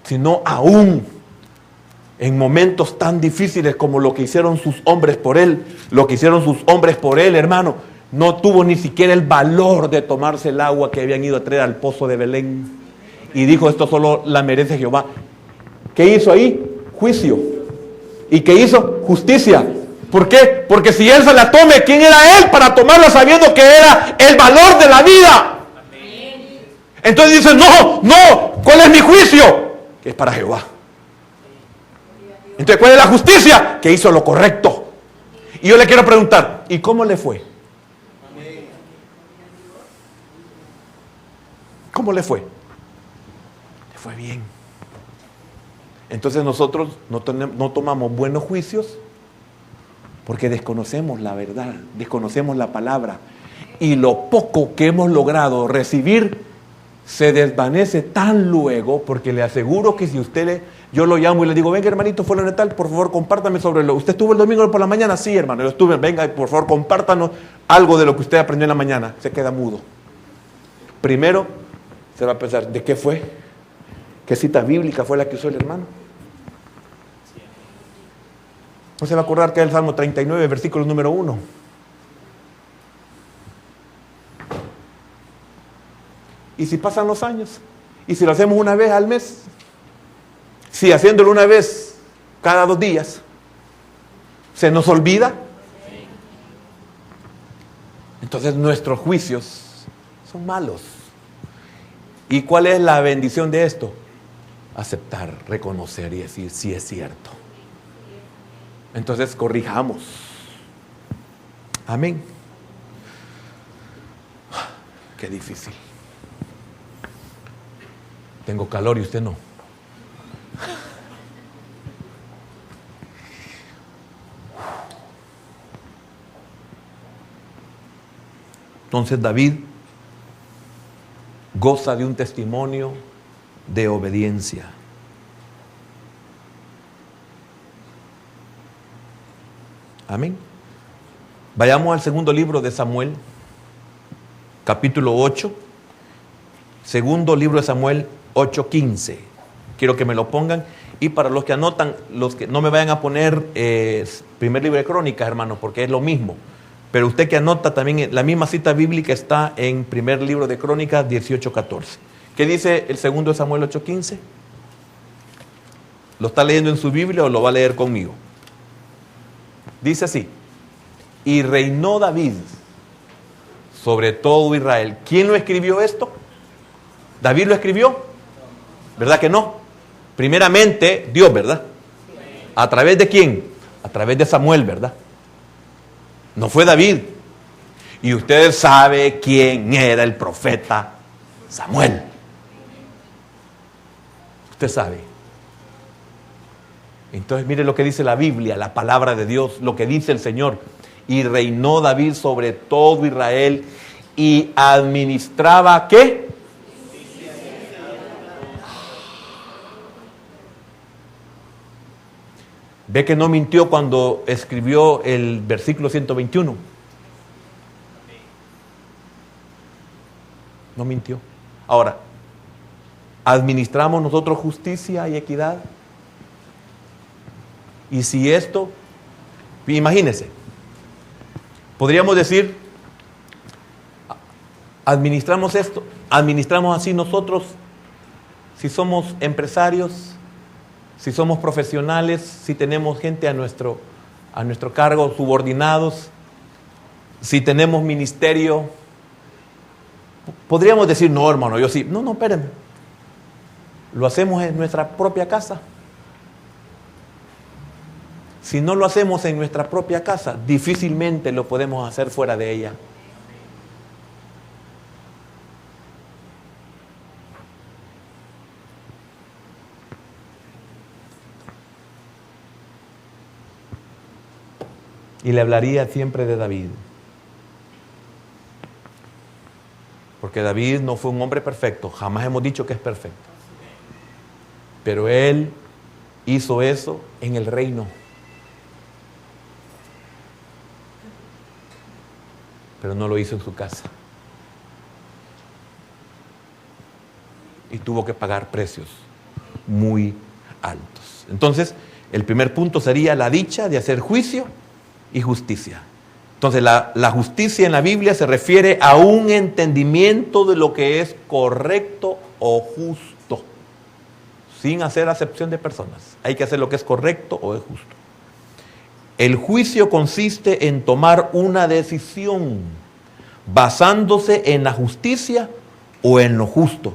sino aún en momentos tan difíciles como lo que hicieron sus hombres por él, hermano, no tuvo ni siquiera el valor de tomarse el agua que habían ido a traer al pozo de Belén. Y dijo, esto solo la merece Jehová. ¿Qué hizo ahí? Juicio. ¿Y qué hizo? Justicia. ¿Por qué? Porque si él se la tome, ¿quién era él para tomarla sabiendo que era el valor de la vida? Entonces dice, no, ¿cuál es mi juicio? Que es para Jehová. Entonces, ¿cuál es la justicia? Que hizo lo correcto. Y yo le quiero preguntar, ¿y cómo le fue? ¿Cómo le fue? Le fue bien. Entonces nosotros no tomamos buenos juicios porque desconocemos la verdad, desconocemos la palabra. Y lo poco que hemos logrado recibir se desvanece tan luego, porque le aseguro que si yo lo llamo y le digo, venga hermanito, fulano de tal, por favor compártame sobre ¿usted estuvo el domingo por la mañana? Sí, hermano, yo estuve, venga, por favor compártanos algo de lo que usted aprendió en la mañana. Se queda mudo. Primero se va a pensar, ¿de qué fue? ¿Qué cita bíblica fue la que usó el hermano? No se va a acordar que es el Salmo 39, versículo número 1. ¿Y si pasan los años? ¿Y si lo hacemos una vez al mes? Si haciéndolo una vez cada 2 días, ¿se nos olvida? Entonces nuestros juicios son malos. ¿Y cuál es la bendición de esto? Aceptar, reconocer y decir, sí es cierto. Entonces corrijamos. Amén. Qué difícil. Tengo calor y usted no. Entonces David goza de un testimonio de obediencia. Amén. Vayamos al segundo libro de Samuel, capítulo 8. Segundo libro de Samuel 8:15. Quiero que me lo pongan. Y para los que anotan, los que no me vayan a poner primer libro de Crónicas, hermanos, porque es lo mismo. Pero usted que anota también, la misma cita bíblica está en primer libro de Crónicas 18:14. ¿Qué dice el segundo de Samuel 8:15? ¿Lo está leyendo en su Biblia o lo va a leer conmigo? Dice así: y reinó David sobre todo Israel. ¿Quién lo escribió esto? ¿David lo escribió? ¿Verdad que no? Primeramente, Dios, ¿verdad? ¿A través de quién? A través de Samuel, ¿verdad? No fue David. Y usted sabe quién era el profeta Samuel. Usted sabe. Entonces mire lo que dice la Biblia, la palabra de Dios, lo que dice el Señor. Y reinó David sobre todo Israel y administraba, ¿qué? Ve que no mintió cuando escribió el versículo 121. No mintió. Ahora, ¿administramos nosotros justicia y equidad? Y si esto, imagínense, podríamos decir, administramos esto, administramos así nosotros, si somos empresarios, si somos profesionales, si tenemos gente a nuestro cargo, subordinados, si tenemos ministerio. Podríamos decir, no, hermano, yo sí. No, espérenme. Lo hacemos en nuestra propia casa. Si no lo hacemos en nuestra propia casa, difícilmente lo podemos hacer fuera de ella. Y le hablaría siempre de David. Porque David no fue un hombre perfecto, jamás hemos dicho que es perfecto. Pero él hizo eso en el reino. Pero no lo hizo en su casa. Y tuvo que pagar precios muy altos. Entonces, el primer punto sería la dicha de hacer juicio y justicia. Entonces, la justicia en la Biblia se refiere a un entendimiento de lo que es correcto o justo, sin hacer acepción de personas. Hay que hacer lo que es correcto o es justo. El juicio consiste en tomar una decisión basándose en la justicia o en lo justo.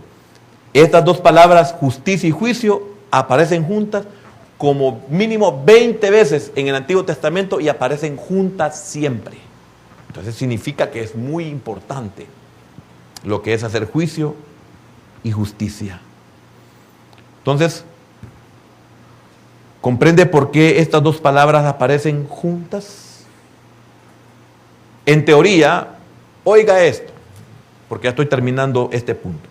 Estas dos palabras, justicia y juicio, aparecen juntas como mínimo 20 veces en el Antiguo Testamento y aparecen juntas siempre. Entonces significa que es muy importante lo que es hacer juicio y justicia. Entonces, ¿comprende por qué estas dos palabras aparecen juntas? En teoría, oiga esto, porque ya estoy terminando este punto.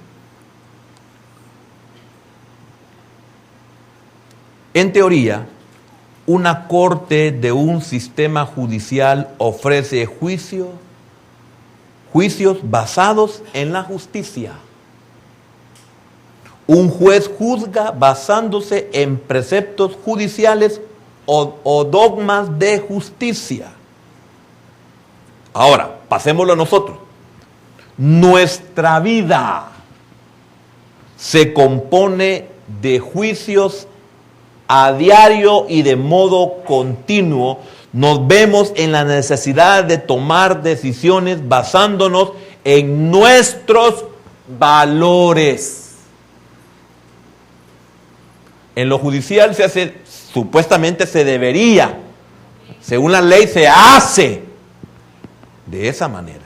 En teoría, una corte de un sistema judicial ofrece juicios basados en la justicia. Un juez juzga basándose en preceptos judiciales o dogmas de justicia. Ahora, pasémoslo a nosotros. Nuestra vida se compone de juicios a diario y de modo continuo. Nos vemos en la necesidad de tomar decisiones basándonos en nuestros valores. En lo judicial se hace, supuestamente se debería, según la ley se hace de esa manera.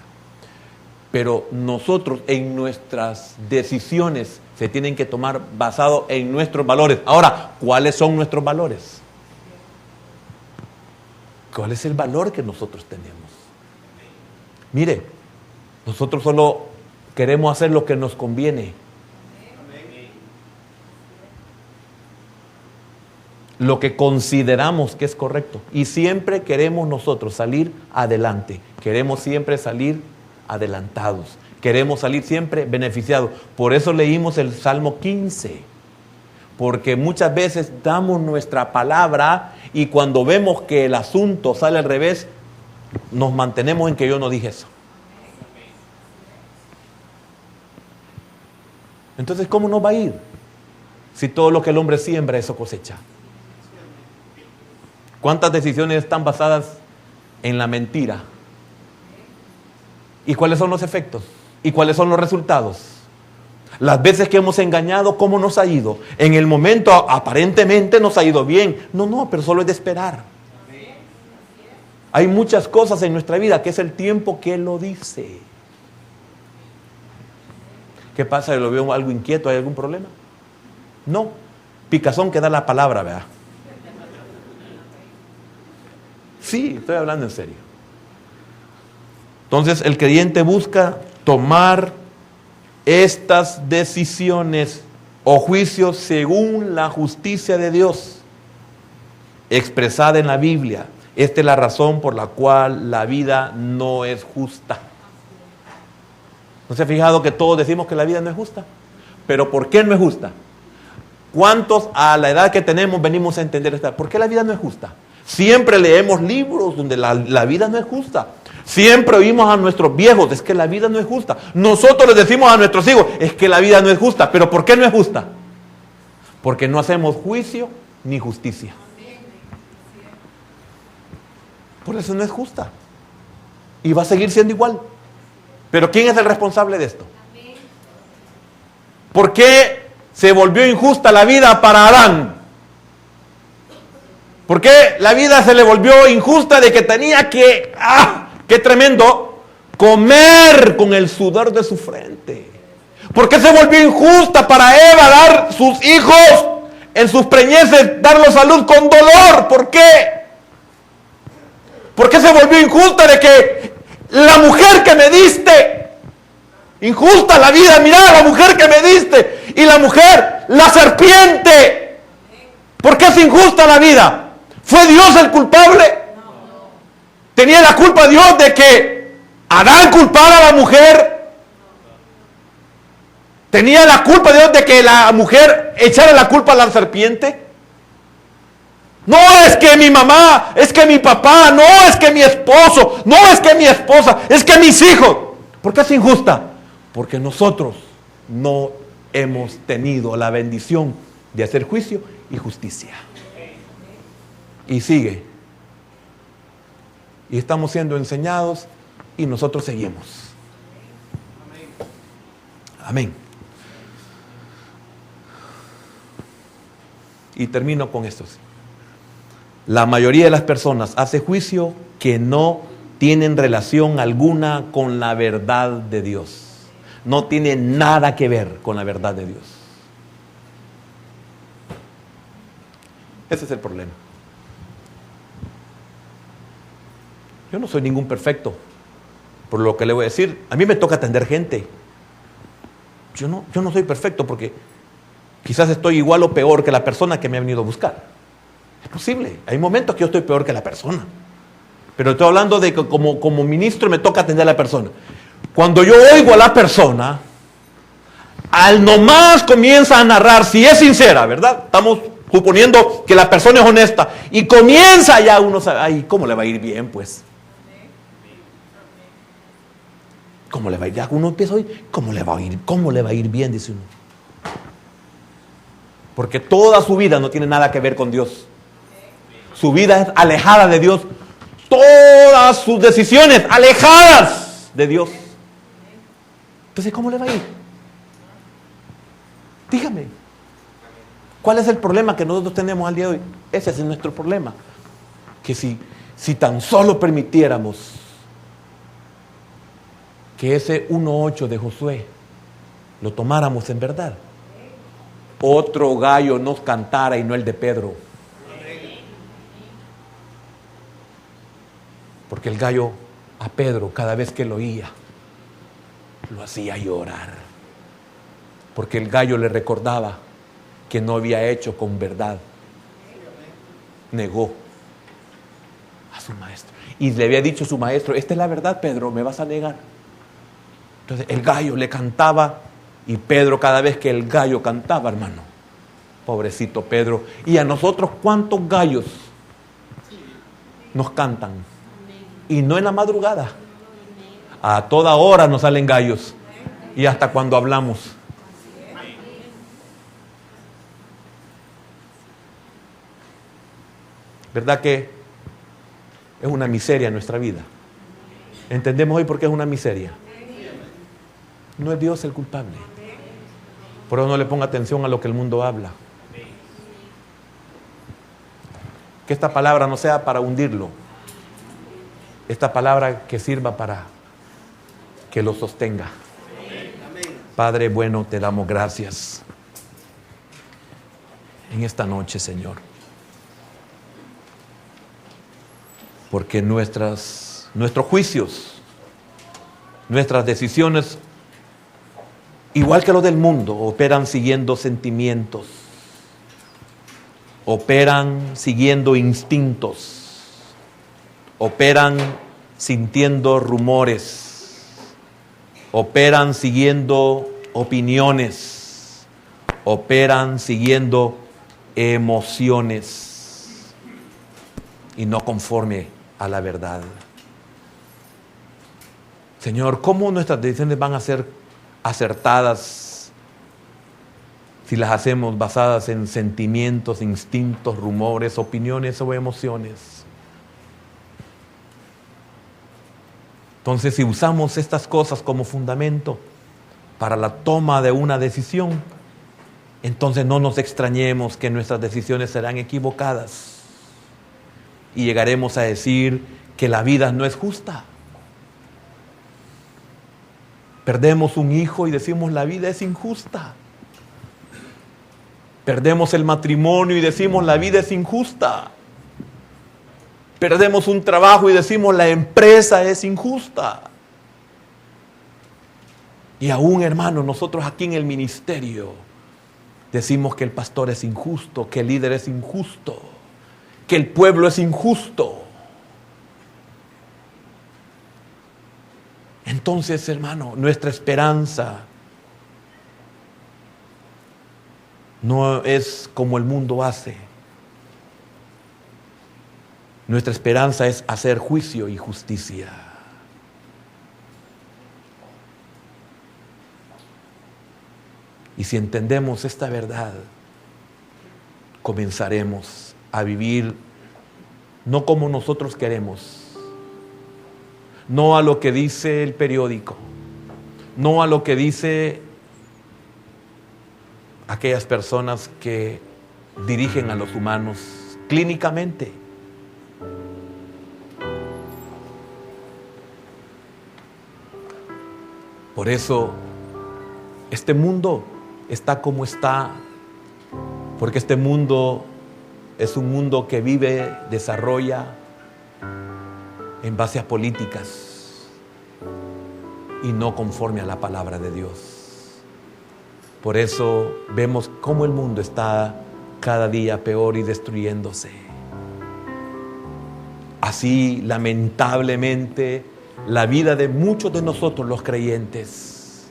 Pero nosotros en nuestras decisiones se tienen que tomar basado en nuestros valores. Ahora, ¿cuáles son nuestros valores? ¿Cuál es el valor que nosotros tenemos? Mire, nosotros solo queremos hacer lo que nos conviene. Lo que consideramos que es correcto. Y siempre queremos nosotros salir adelante. Queremos siempre salir adelantados. Queremos salir siempre beneficiados. Por eso leímos el Salmo 15. Porque muchas veces damos nuestra palabra y cuando vemos que el asunto sale al revés, nos mantenemos en que yo no dije eso. Entonces, ¿cómo nos va a ir? Si todo lo que el hombre siembra, eso cosecha. ¿Cuántas decisiones están basadas en la mentira? ¿Y cuáles son los efectos? ¿Y cuáles son los resultados? Las veces que hemos engañado, ¿cómo nos ha ido? En el momento aparentemente nos ha ido bien. No, pero solo es de esperar. Hay muchas cosas en nuestra vida que es el tiempo que lo dice. ¿Qué pasa? ¿Lo veo algo inquieto? ¿Hay algún problema? No. Picazón que da la palabra, ¿verdad? Sí, estoy hablando en serio. Entonces el creyente busca tomar estas decisiones o juicios según la justicia de Dios expresada en la Biblia. Esta es la razón por la cual la vida no es justa. ¿No se ha fijado que todos decimos que la vida no es justa? ¿Pero por qué no es justa? ¿Cuántos a la edad que tenemos venimos a entender esta? ¿Por qué la vida no es justa? Siempre leemos libros donde la vida no es justa. Siempre oímos a nuestros viejos, es que la vida no es justa. Nosotros les decimos a nuestros hijos, es que la vida no es justa. ¿Pero por qué no es justa? Porque no hacemos juicio ni justicia. Por eso no es justa. Y va a seguir siendo igual. Pero ¿quién es el responsable de esto? ¿Por qué se volvió injusta la vida para Adán? ¿Por qué la vida se le volvió injusta de que tenía que, qué tremendo, comer con el sudor de su frente? ¿Por qué se volvió injusta para Eva dar sus hijos en sus preñeces, darlos a luz con dolor? ¿Por qué? ¿Por qué se volvió injusta de que la mujer que me diste, injusta la vida, mirá la mujer que me diste, y la mujer, la serpiente? ¿Por qué es injusta la vida? ¿Fue Dios el culpable? ¿Tenía la culpa Dios de que Adán culpara a la mujer? ¿Tenía la culpa Dios de que la mujer echara la culpa a la serpiente? No es que mi mamá, es que mi papá, no es que mi esposo, no es que mi esposa, es que mis hijos. ¿Por qué es injusta? Porque nosotros no hemos tenido la bendición de hacer juicio y justicia. Y sigue. Y estamos siendo enseñados y nosotros seguimos. Amén. Y termino con esto. La mayoría de las personas hace juicio que no tienen relación alguna con la verdad de Dios. No tiene nada que ver con la verdad de Dios. Ese es el problema. Yo no soy ningún perfecto. Por lo que le voy a decir, a mí me toca atender gente. Yo no soy perfecto porque quizás estoy igual o peor que la persona que me ha venido a buscar. Es posible. Hay momentos que yo estoy peor que la persona. Pero estoy hablando de que como ministro me toca atender a la persona. Cuando yo oigo a la persona, al nomás comienza a narrar, si es sincera, ¿verdad? Estamos suponiendo que la persona es honesta. Y comienza ya uno sabe, ay, ¿cómo le va a ir bien, pues? ¿Cómo le va a ir? Ya uno empieza a oír, ¿cómo le va a ir? ¿Cómo le va a ir bien? Dice uno. Porque toda su vida no tiene nada que ver con Dios. Su vida es alejada de Dios. Todas sus decisiones alejadas de Dios. Entonces, ¿cómo le va a ir? Dígame. ¿Cuál es el problema que nosotros tenemos al día de hoy? Ese es nuestro problema. Que si tan solo permitiéramos que ese 1:8 de Josué lo tomáramos en verdad, otro gallo nos cantara y no el de Pedro. Porque el gallo a Pedro, cada vez que lo oía, lo hacía llorar. Porque el gallo le recordaba que no había hecho con verdad. Negó a su maestro. Y le había dicho a su maestro, esta es la verdad, Pedro, ¿me vas a negar? Entonces el gallo le cantaba y Pedro, cada vez que el gallo cantaba, hermano, pobrecito Pedro. Y a nosotros, ¿cuántos gallos nos cantan? Y no en la madrugada. A toda hora nos salen gallos. Y hasta cuando hablamos. ¿Verdad que es una miseria en nuestra vida? ¿Entendemos hoy por qué es una miseria? No es Dios el culpable. Por eso no le ponga atención a lo que el mundo habla. Que esta palabra no sea para hundirlo. Esta palabra que sirva para que lo sostenga. Padre bueno, te damos gracias en esta noche, Señor. Porque nuestros juicios, nuestras decisiones, igual que los del mundo, operan siguiendo sentimientos, operan siguiendo instintos, operan sintiendo rumores, operan siguiendo opiniones, operan siguiendo emociones y no conforme a la verdad. Señor, ¿cómo nuestras decisiones van a ser acertadas si las hacemos basadas en sentimientos, instintos, rumores, opiniones o emociones? Entonces, si usamos estas cosas como fundamento para la toma de una decisión, entonces no nos extrañemos que nuestras decisiones serán equivocadas y llegaremos a decir que la vida no es justa. Perdemos un hijo y decimos la vida es injusta. Perdemos el matrimonio y decimos la vida es injusta. Perdemos un trabajo y decimos la empresa es injusta. Y aún, hermano, nosotros aquí en el ministerio decimos que el pastor es injusto, que el líder es injusto, que el pueblo es injusto. Entonces, hermano, nuestra esperanza no es como el mundo hace. Nuestra esperanza es hacer juicio y justicia. Y si entendemos esta verdad, comenzaremos a vivir no como nosotros queremos, no a lo que dice el periódico, no a lo que dice aquellas personas que dirigen a los humanos clínicamente. Por eso este mundo está como está, porque este mundo es un mundo que vive, desarrolla en base a políticas y no conforme a la palabra de Dios. Por eso vemos cómo el mundo está cada día peor y destruyéndose. Así, lamentablemente, la vida de muchos de nosotros los creyentes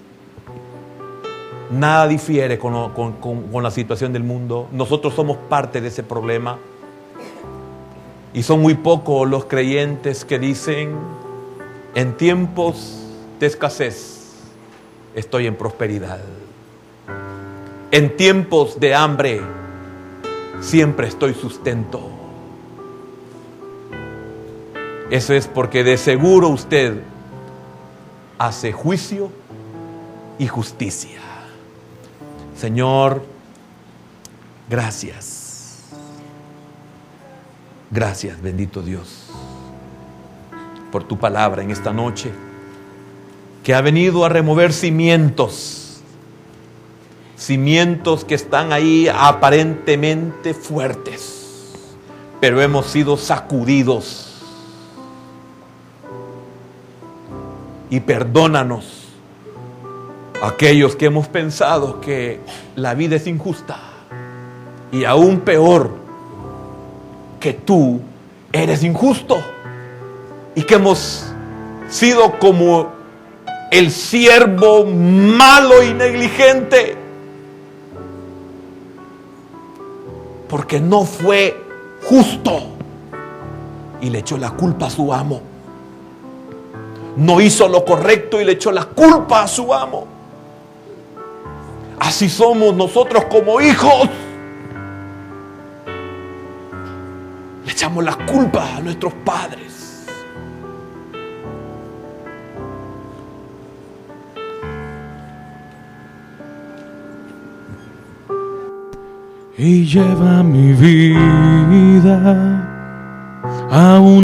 nada difiere con la situación del mundo. Nosotros somos parte de ese problema. Y son muy pocos los creyentes que dicen: en tiempos de escasez estoy en prosperidad. En tiempos de hambre siempre estoy sustento. Eso es porque de seguro usted hace juicio y justicia. Señor, gracias. Gracias, bendito Dios, por tu palabra en esta noche, que ha venido a remover cimientos que están ahí aparentemente fuertes, pero hemos sido sacudidos. Y perdónanos aquellos que hemos pensado que la vida es injusta, y aún peor, que tú eres injusto, y que hemos sido como el siervo malo y negligente, porque no fue justo y le echó la culpa a su amo. No hizo lo correcto y le echó la culpa a su amo. Así somos nosotros como hijos. Le echamos la culpa a nuestros padres.
y lleva mi vida a un